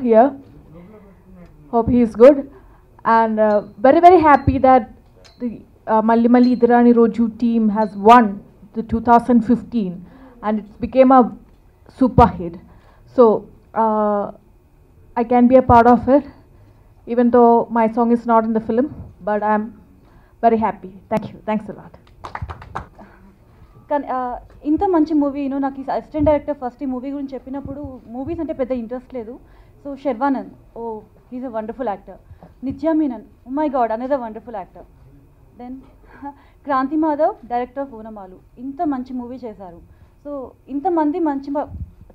here. Hope he is good. And very, very happy that the Malli Malli Idrani Roju team has won the 2015 and it became a super hit. So I can be a part of it, even though my song is not in the film, but I'm very happy. Thank you. Thanks a lot. కానీ ఇంత మంచి movie నాకు ఈ assistant director first ఈ movie గురించి చెప్పినప్పుడు movies అంటే పెద్ద ఇంట్రెస్ట్ లేదు. So Sharwanand, oh he's a wonderful actor. Nithya Menon, oh my God, another wonderful actor. Then Kranthi Madhav, director of Onamalu, ఇంత మంచి మూవీ చేశారు. సో ఇంతమంది మంచి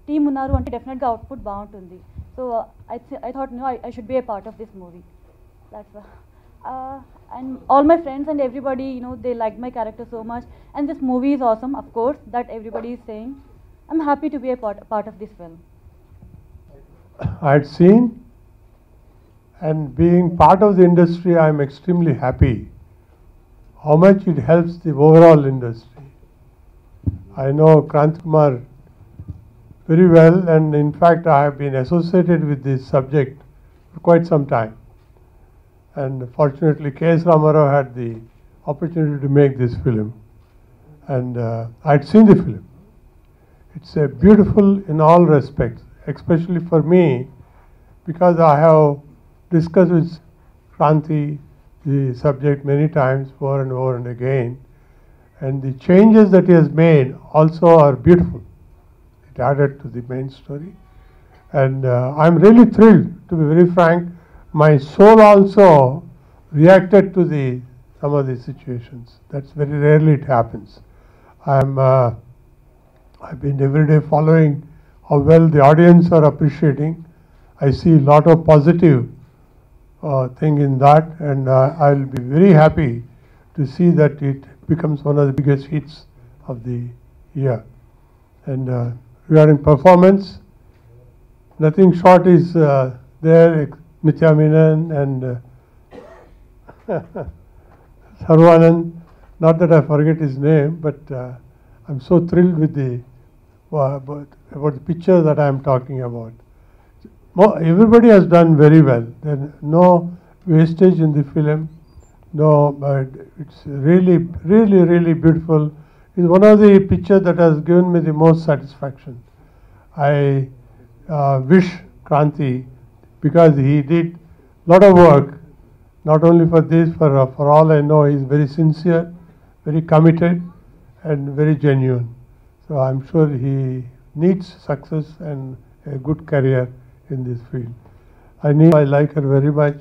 టీం ఉన్నారు అంటే డెఫినెట్గా అవుట్పుట్ బాగుంటుంది. So I thought I should be A part of this movie. That's and all my friends and everybody, they liked my character so much, and this movie is awesome, of course, that everybody is saying. I'm happy to be a part of this film. I'd seen, and being part of the industry, I'm extremely happy how much it helps the overall industry. I know Krant Kumar very well, and in fact I have been associated with this subject for quite some time. And fortunately, K.S. Ramarao had the opportunity to make this film. And I'd seen the film. It's beautiful in all respects, especially for me, because I have discussed with Kranti the subject many times, over and again. And the changes that he has made also are beautiful. It added to the main story. And I'm really thrilled, to be very frank. My soul also reacted to some of these situations. That's very rarely it happens. I've been every day following how well the audience are appreciating. I see a lot of positive thing in that, and I'll be very happy to see that it becomes one of the biggest hits of the year. And regarding performance, nothing short is there. Nithya Menon and Sarvanand, not that I forget his name, but I'm so thrilled with about the picture that I'm talking about. Everybody has done very well. There's no wastage in the film. No, but it's really, really, really beautiful. It's one of the pictures that has given me the most satisfaction. I wish Kranti, because he did a lot of work, not only for this, for all I know, he's very sincere, very committed, and very genuine. So I'm sure he needs success and a good career in this field. I like her very much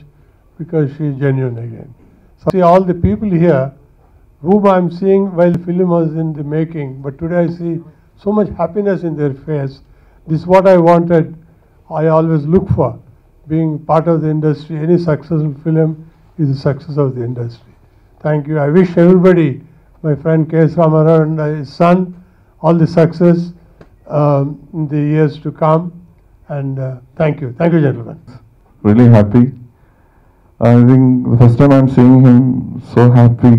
because she is genuine again. So see all the people here whom I'm seeing while the film was in the making, but today I see so much happiness in their face. This is what I wanted, I always look for. Being part of the industry, any successful film is the success of the industry. Thank you. I wish everybody, my friend K.S. Ramarao and his son, all the success in the years to come. And thank you. Thank you, gentlemen. Really happy. I think the first time I'm seeing him so happy.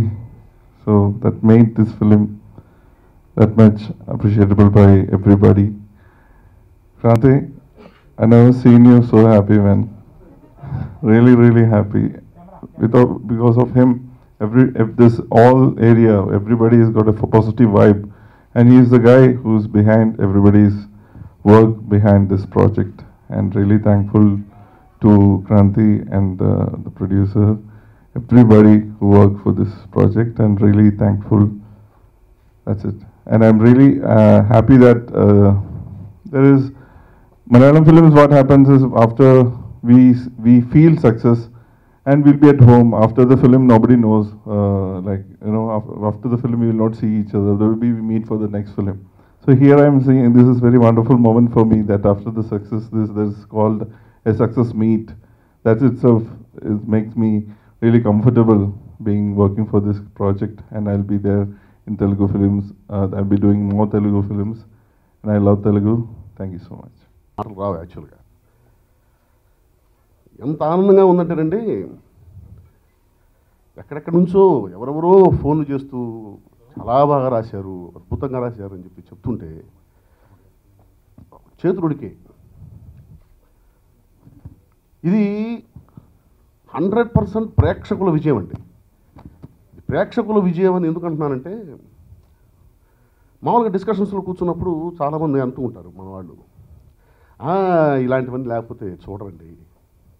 So that made this film that much appreciable by everybody. Kranti, I never seen you so happy, man. Really, really happy. Because of him, this all area, everybody has got a positive vibe, and he is the guy who's behind everybody's work behind this project. And really thankful to Kranti and the producer, everybody who worked for this project, and really thankful. That's it. And I'm really happy that there is. Malayalam films, what happens is after we feel success and we'll be at home. After the film, nobody knows. After the film, we will not see each other. There will be we meet for the next film. So here I am seeing, this is very wonderful moment for me that after the success, there's called a success meet. That itself makes me really comfortable working for this project, and I'll be there in Telugu films. I'll be doing more Telugu films, and I love Telugu. Thank you so much. మాటలు రావు యాక్చువల్గా. ఎంత ఆనందంగా ఉందంటేనండి, ఎక్కడెక్కడి నుంచో ఎవరెవరో ఫోన్లు చేస్తూ చాలా బాగా రాశారు, అద్భుతంగా రాశారు అని చెప్తుంటే చేతులుడికే ఇది 100% ప్రేక్షకుల విజయం అండి. ప్రేక్షకుల విజయం అని ఎందుకు అంటున్నానంటే, మామూలుగా డిస్కషన్స్లో కూర్చున్నప్పుడు చాలామంది అంటూ ఉంటారు మన వాళ్ళు, ఇలాంటివన్నీ లేకపోతే చూడరండి,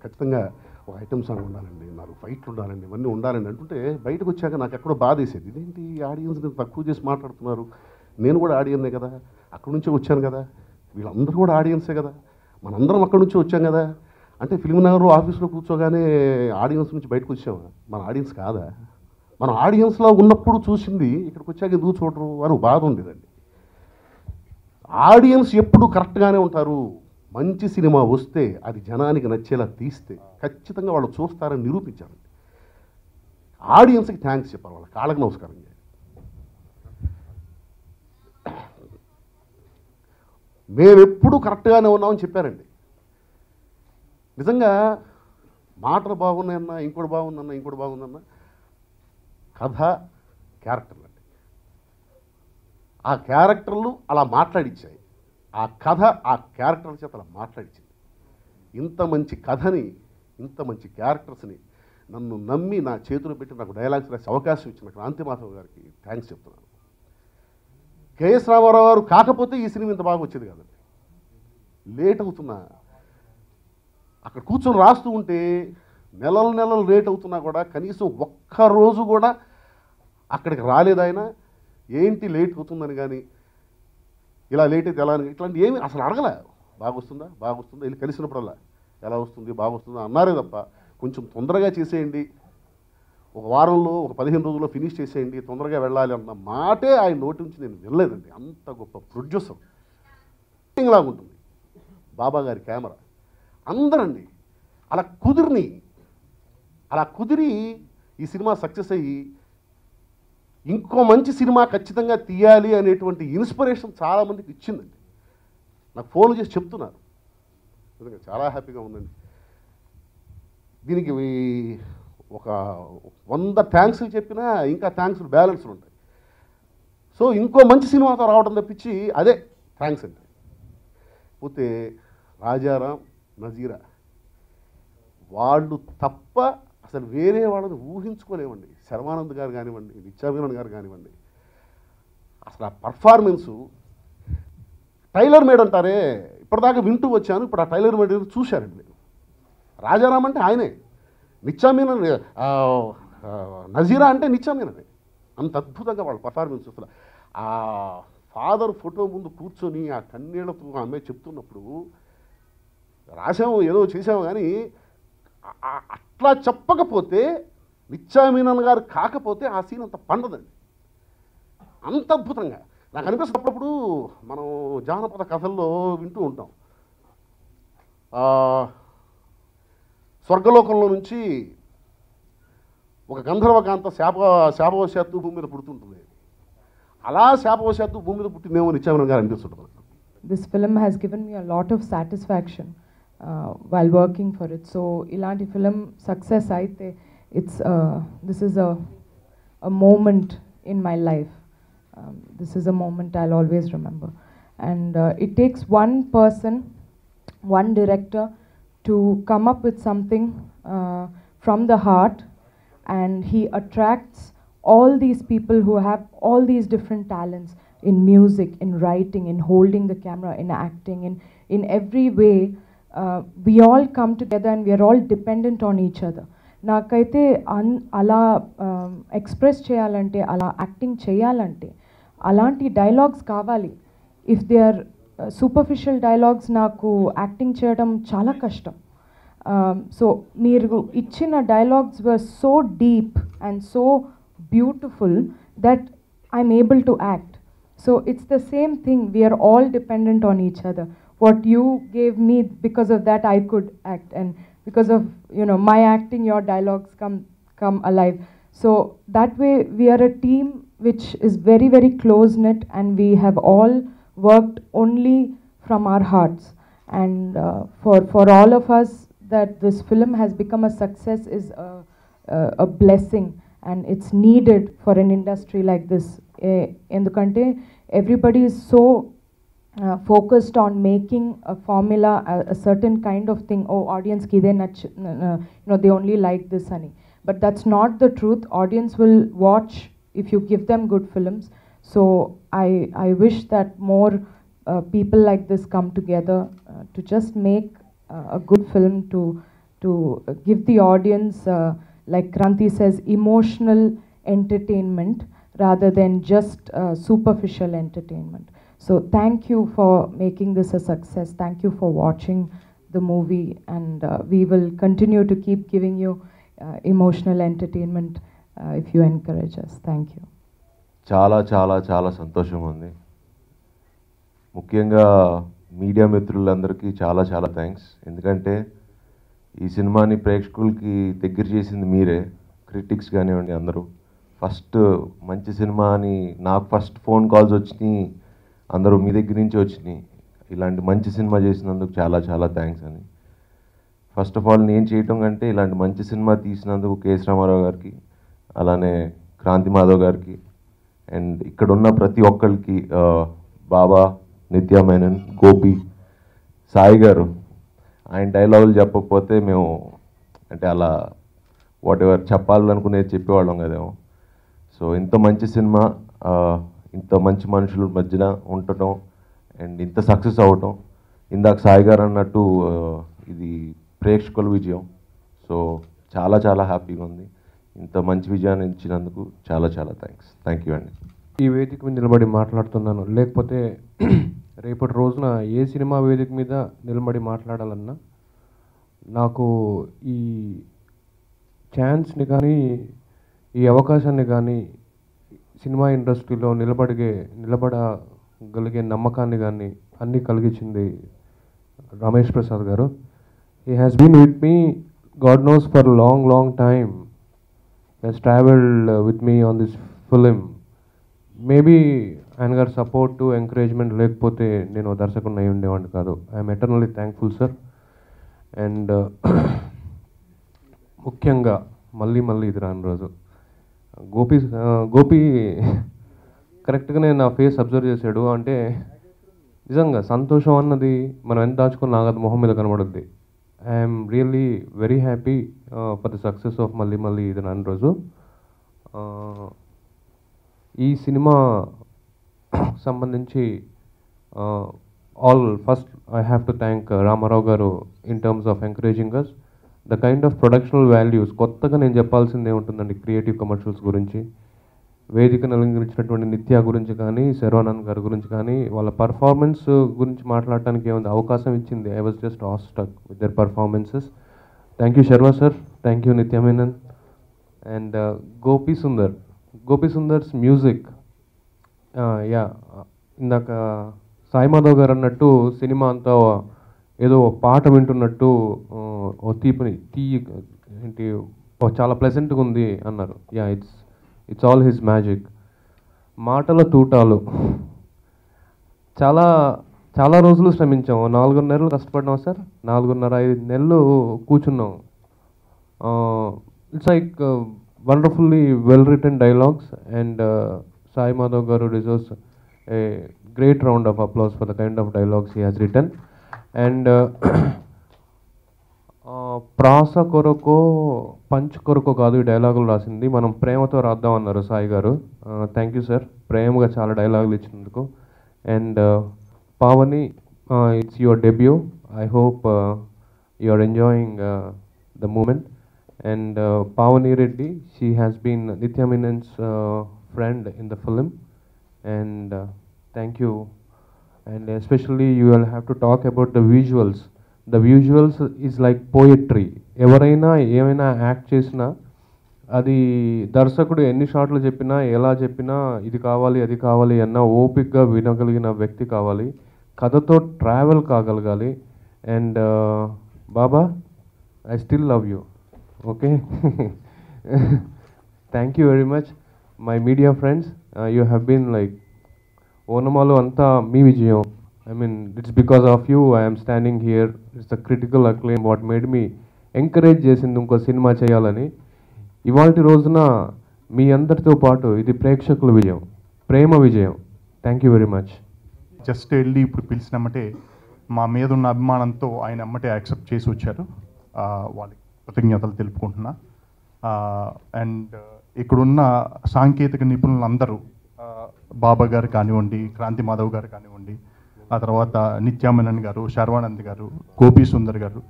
ఖచ్చితంగా ఒక ఐటమ్ సాంగ్ ఉండాలండి, 4 ఫైట్లు ఉండాలండి, ఇవన్నీ ఉండాలండి అంటుంటే బయటకు వచ్చాక నాకు ఎక్కడో బాధ వేసేది. ఇదేంటి ఆడియన్స్ని తక్కువ చేసి మాట్లాడుతున్నారు, నేను కూడా ఆడియన్నే కదా, అక్కడి నుంచే వచ్చాను కదా, వీళ్ళందరూ కూడా ఆడియన్సే కదా, మనందరం అక్కడి నుంచే వచ్చాం కదా, అంటే ఫిల్మ్ నగర్ ఆఫీస్లో కూర్చోగానే ఆడియన్స్ నుంచి బయటకు వచ్చామా? మన ఆడియన్స్ కాదా? మన ఆడియన్స్లో ఉన్నప్పుడు చూసింది ఇక్కడికి వచ్చాక ఎందుకు చూడరు అని బాధ ఉండేదండి. ఆడియన్స్ ఎప్పుడు కరెక్ట్గానే ఉంటారు. మంచి సినిమా వస్తే అది జనానికి నచ్చేలా తీస్తే ఖచ్చితంగా వాళ్ళు చూస్తారని నిరూపించారండి. ఆడియన్స్కి థ్యాంక్స్ చెప్పాలి, వాళ్ళ కాళ్ళకి నమస్కారం చేయాలి. మేమెప్పుడు కరెక్ట్గానే ఉన్నామని చెప్పారండి. నిజంగా మాటలు బాగున్నాయన్నా, ఇంకోటి బాగుందన్నా కథ క్యారెక్టర్లు అండి. ఆ క్యారెక్టర్లు అలా మాట్లాడిచ్చాయి, ఆ కథ ఆ క్యారెక్టర్ల చేత అలా మాట్లాడిచ్చింది. ఇంత మంచి కథని, ఇంత మంచి క్యారెక్టర్స్ని నన్ను నమ్మి నా చేతులు పెట్టి నాకు డైలాగ్స్ రాసే అవకాశం ఇచ్చిన క్రాంతిమాధవ్ గారికి థ్యాంక్స్ చెప్తున్నాను. కేఎస్ రామారావు గారు కాకపోతే ఈ సినిమా ఇంత బాగా వచ్చేది కాదండి. లేట్ అవుతున్నా, అక్కడ కూర్చొని రాస్తూ ఉంటే నెలలు లేట్ అవుతున్నా కూడా కనీసం ఒక్కరోజు కూడా అక్కడికి రాలేదు ఆయన. ఏంటి లేట్ అవుతుందని కానీ, ఇలా లేట్ అయితే ఎలా అని ఇట్లాంటి ఏమి అసలు అడగలే. బాగొస్తుందా వెళ్ళి కలిసినప్పుడల్లా ఎలా వస్తుంది, బాగొస్తుందా అన్నారే తప్ప కొంచెం తొందరగా చేసేయండి, ఒక వారంలో ఒక 15 రోజుల్లో ఫినిష్ చేసేయండి, తొందరగా వెళ్ళాలి అన్న మాటే ఆయన నోటి నుంచి నేను వినలేదండి. అంత గొప్ప ప్రొడ్యూసర్ లాగా ఉంటుంది బాబా గారి కెమెరా. అందరండి అలా కుదిరి ఈ సినిమా సక్సెస్ అయ్యి ఇంకో మంచి సినిమా ఖచ్చితంగా తీయాలి అనేటువంటి ఇన్స్పిరేషన్ చాలామందికి ఇచ్చిందండి. నాకు ఫోన్ చేసి చెప్తున్నారు. నిజంగా చాలా హ్యాపీగా ఉందండి. దీనికి ఒక 100 థ్యాంక్స్ చెప్పినా ఇంకా థ్యాంక్స్ బ్యాలెన్స్లు ఉంటాయి. సో ఇంకో మంచి సినిమాతో రావడం తప్పించి అదే థ్యాంక్స్ అండి. పోతే రాజారాం, నజీరా వాళ్ళు తప్ప అసలు వేరే వాళ్ళని ఊహించుకోలేమండి. శర్వానంద్ గారు కానివ్వండి, నిత్యామీనన్ గారు కానివ్వండి, అసలు ఆ పర్ఫార్మెన్సు టైలర్ మేడ్ అంటారే, ఇప్పటిదాకా వింటూ వచ్చాను, ఇప్పుడు ఆ టైలర్ మేడ్ చూశానండి నేను. రాజారాం అంటే ఆయనే, నిత్యామీనన్ నజీరా అంటే నిత్యామీననే. అంత అద్భుతంగా వాళ్ళ పర్ఫార్మెన్స్. అసలు ఆ ఫాదర్ ఫోటో ముందు కూర్చొని ఆ కన్నీళ్లతో ఆ అమ్మాయి చెప్తున్నప్పుడు రాసాము ఏదో చేసాము కానీ అట్లా చెప్పకపోతే, నిత్యామీనన్ గారు కాకపోతే ఆ సీన్ అంత పండదండి. అంత అద్భుతంగా నాకు అనిపిస్తున్నప్పుడు మనం జానపద కథల్లో వింటూ ఉంటాం, స్వర్గలోకంలో నుంచి ఒక గంధర్వకాంత శాపవశాత్తు భూమి మీద పుడుతుంటుంది. అలా శాపవశాత్తు భూమి మీద పుట్టిందేమో నిత్యామీనన్ గారు అనిపిస్తుంటుంది. This film has given me a lot of satisfaction while working for it. So ilanti film success aithe this is a moment in my life. This is a moment I'll always remember. And it takes one person, one director to come up with something from the heart, and he attracts all these people who have all these different talents in music, in writing, in holding the camera, in acting, in every way. We all come together and we are all dependent on each other. నాకైతే అలా express చేయాలంటే, అలా acting చేయాలంటే అలాంటి dialogues కావాలి. If they are superficial dialogues నాకు acting చేయడం చాలా కష్టం. సో మీరు ఇచ్చిన dialogues were so deep and so beautiful that I'm able to act. So it's the same thing, we are all dependent on each other. What you gave me, because of that I could act, and because of my acting, your dialogues come alive. So that way we are a team which is very, very close knit, and we have all worked only from our hearts. And for all of us, that this film has become a success is a blessing, and it's needed for an industry like this. ఎందుకంటే everybody is so focused on making a formula, a certain kind of thing. Oh, audience ki ide they only like this honey. But that's not the truth. Audience will watch if you give them good films. So I wish that more people like this come together to just make a good film, to give the audience, like Kranti says, emotional entertainment rather than just superficial entertainment. So thank you for making this a success. Thank you for watching the movie, and we will continue to keep giving you emotional entertainment if you encourage us. Thank you. చాలా చాలా చాలా సంతోషం ఉంది. ముఖ్యంగా media మిత్రులందరికీ చాలా చాలా thanks. ఎందుకంటే ఈ సినిమాని ప్రేక్షకులకి దగ్గర చేసింది మీరే, క్రిటిక్స్ కానివ్వండి అందరూ. ఫస్ట్ మంచి సినిమా అని నాకు ఫస్ట్ ఫోన్ కాల్స్ వచ్చినాయి, అందరూ మీ దగ్గర నుంచి వచ్చినాయి. ఇలాంటి మంచి సినిమా చేసినందుకు చాలా చాలా థ్యాంక్స్ అని. ఫస్ట్ ఆఫ్ ఆల్ నేను చేయటం కంటే ఇలాంటి మంచి సినిమా తీసినందుకు కెఎస్ రామారావు గారికి, అలానే క్రాంతి మాధవ్ గారికి, అండ్ ఇక్కడ ఉన్న ప్రతి ఒక్కరికి, బాబా, నిత్యా మేనన్, గోపి, సాయి గారు. ఆయన డైలాగులు చెప్పకపోతే మేము అంటే అలా వాట్ ఎవర్ చెప్పాలనుకునేది చెప్పేవాళ్ళం కదేమో. సో ఇంత మంచి సినిమా, ఇంత మంచి మనుషుల మధ్యన ఉండటం అండ్ ఇంత సక్సెస్ అవ్వటం, ఇందాక సాయి గారు అన్నట్టు ఇది ప్రేక్షకుల విజయం. సో చాలా చాలా హ్యాపీగా ఉంది. ఇంత మంచి విజయాన్ని ఇచ్చినందుకు చాలా చాలా థ్యాంక్స్. థ్యాంక్ యూ అండి. ఈ వేదిక మీద నిలబడి మాట్లాడుతున్నాను, లేకపోతే రేపటి రోజున ఏ సినిమా వేదిక మీద నిలబడి మాట్లాడాలన్నా నాకు ఈ ఛాన్స్ని కానీ ఈ అవకాశాన్ని కానీ సినిమా ఇండస్ట్రీలో నిలబడగలిగే నమ్మకాన్ని కానీ అన్నీ కలిగించింది రమేష్ ప్రసాద్ గారు. He has been with me God knows for long time. Has travelled with me on this film. Maybe ఆయన గారి సపోర్టు, ఎంకరేజ్మెంట్ లేకపోతే నేను దర్శకుడిని అయి ఉండేవాడిని కాదు. I'm eternally thankful sir. And ముఖ్యంగా మళ్ళీ ఇది రాని రోజు గోపి కరెక్ట్గానే నా ఫేస్ అబ్జర్వ్ చేశాడు. అంటే నిజంగా సంతోషం అన్నది మనం ఎంత దాచుకుని నాగదు మొహం మీద కనబడుద్ది. I'm really very happy for the success of Malli Idi Rani Roju. ఈ సినిమా సంబంధించి first I have to thank Ramarao garu in terms of encouraging us. The kind of productional values, కొత్తగా నేను చెప్పాల్సిందే ఉంటుందండి క్రియేటివ్ కమర్షియల్స్ గురించి. వేదికను అలంకరించినటువంటి నిత్య గురించి కానీ, శర్వానంద్ గారి గురించి కానీ, వాళ్ళ పర్ఫార్మెన్స్ గురించి మాట్లాడటానికి ఏమైనా అవకాశం ఇచ్చింది. I was just all stuck with their performances. Thank you Sharma sir, thank you నిత్య మేనన్. అండ్ గోపి సుందర్స్ మ్యూజిక్, ఇందాక సాయి మాధవ్ గారు అన్నట్టు సినిమా అంతా ఏదో పాట వింటున్నట్టు ఏంటి చాలా ప్లెజెంట్గా ఉంది అన్నారు. It's all his magic. మాటల తూటాలు చాలా రోజులు శ్రమించాము. 4.5 నెలలు కష్టపడ్డాం సార్. 4.5 నెలలు కూర్చున్నాం. It's like wonderfully well written dialogues. And Sai Madhav గారు deserves a great round of applause for the kind of dialogues he has written. And ప్రాస కొరకో పంచ్ కొరకో కాదు ఈ డైలాగులు రాసింది, మనం ప్రేమతో రాద్దాం అన్నారు సాయి గారు. థ్యాంక్ యూ సార్, ప్రేమగా చాలా డైలాగులు ఇచ్చినందుకు. And Pavani, it's your debut. I hope you are enjoying the moment. And Pavani Reddy, she has been Nithya Menon's friend in the film. And thank you. And especially you will have to talk about the visuals. The visuals is like poetry. ఎవరైనా ఏమైనా act చేసినా అది దర్శకుడు ఎన్ని షాట్లు చెప్పినా ఎలా చెప్పినా ఇది కావాలి అది కావాలి అన్న ఓపికగా వినగలిగిన వ్యక్తి కావాలి, కథతో ట్రావెల్ కాగలగాలి. And Baba, I still love you. Okay. Thank you very much, my media friends. You have been like Onamalu anta mee vijayam. I mean, it's because of you I am standing here. It's a critical acclaim what made me encourage chesindi inko cinema cheyalani. ఇవాల్టి రోజున మీ అందరితో పాటు ఇది ప్రేక్షకుల విజయం, ప్రేమ విజయం. Thank you very much. Just వెళ్ళి ఇప్పుడు పిలిచినమ్మటే మా మీద ఉన్న అభిమానంతో ఆయన అమ్మటే యాక్సెప్ట్ చేసి వచ్చారు. వాళ్ళకి కృతజ్ఞతలు తెలుపుకుంటున్నా. అండ్ ఇక్కడున్న సాంకేతిక నిపుణులందరూ బాబా గారు కానివ్వండి, క్రాంతి మాధవ్ గారు కానివ్వండి, ఆ తర్వాత నిత్యామేనన్ గారు, శర్వానంద్ గారు, గోపీ సుందర్ గారు,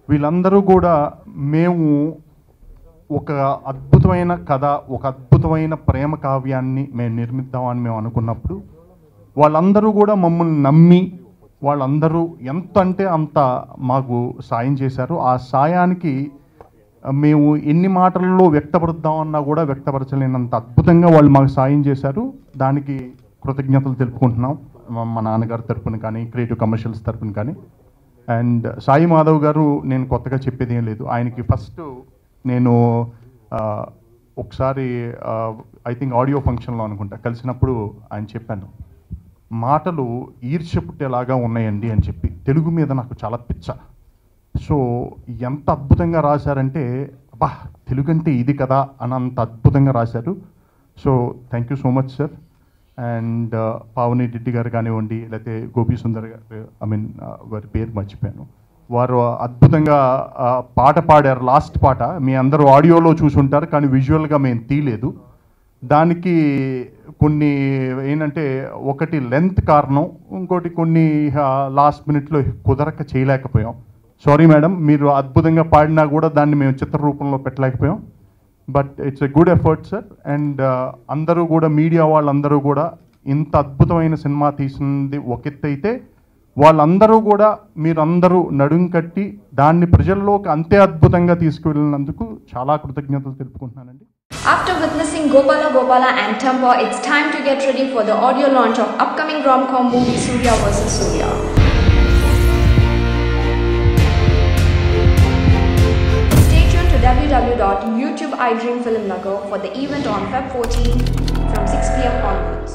వీళ్ళందరూ కూడా మేము ఒక అద్భుతమైన కథ, ఒక అద్భుతమైన ప్రేమ కావ్యాన్ని మేము నిర్మిద్దామని మేము అనుకున్నప్పుడు వాళ్ళందరూ కూడా మమ్మల్ని నమ్మి వాళ్ళందరూ ఎంత అంటే అంత మాకు సాయం చేశారు. ఆ సాయానికి మేము ఎన్ని మాటల్లో వ్యక్తపరుద్దామన్నా కూడా వ్యక్తపరచలేనంత అద్భుతంగా వాళ్ళు మాకు సాయం చేశారు. దానికి కృతజ్ఞతలు తెలుపుకుంటున్నాం మా నాన్నగారి తరపున కానీ, క్రియేటివ్ కమర్షియల్స్ తరపున కానీ. అండ్ సాయి మాధవ్ గారు, నేను కొత్తగా చెప్పేది ఏం లేదు. ఆయనకి ఫస్ట్ నేను ఒకసారి ఐ థింక్ ఆడియో ఫంక్షన్లో అనుకుంటా కలిసినప్పుడు ఆయన చెప్పాను, మాటలు ఈర్ష్య పుట్టేలాగా ఉన్నాయండి అని చెప్పి. తెలుగు మీద నాకు చాలా పిచ్చ. సో ఎంత అద్భుతంగా రాశారంటే, అబ్బా తెలుగు అంటే ఇది కదా అని అంత అద్భుతంగా రాశారు. So thank you so much sir. And Pavani Reddy గారు కానివ్వండి, లేకపోతే గోపీ సుందర్ గారు, వారి పేరు మర్చిపోయాను, వారు అద్భుతంగా పాట పాడారు. లాస్ట్ పాట మీ అందరూ ఆడియోలో చూసుంటారు, కానీ విజువల్గా మేము తీయలేదు. దానికి కొన్ని ఏంటంటే, ఒకటి లెంత్ కారణం, ఇంకోటి కొన్ని లాస్ట్ మినిట్లో కుదరక చేయలేకపోయాం. సారీ మేడం, మీరు అద్భుతంగా పాడినా కూడా దాన్ని మేము చిత్ర రూపంలో పెట్టలేకపోయాం. But it's a good effort sir. And అందరూ కూడా, మీడియా వాళ్ళందరూ కూడా ఇంత అద్భుతమైన సినిమా తీసింది ఒక ఎత్తు అయితే, వాళ్ళందరూ కూడా మీరందరూ నడుం కట్టి దాన్ని ప్రజల్లోకి అంతే అద్భుతంగా తీసుకువెళ్ళినందుకు చాలా కృతజ్ఞతలు తెలుపుకుంటున్నానండి. After witnessing Gopala Gopala and Tampa, it's time to get ready for the audio launch of upcoming rom-com movie Surya vs. Surya. Stay tuned to www.youtube iDream Film Nagar for the event on Feb 14 from 6 p.m. onwards.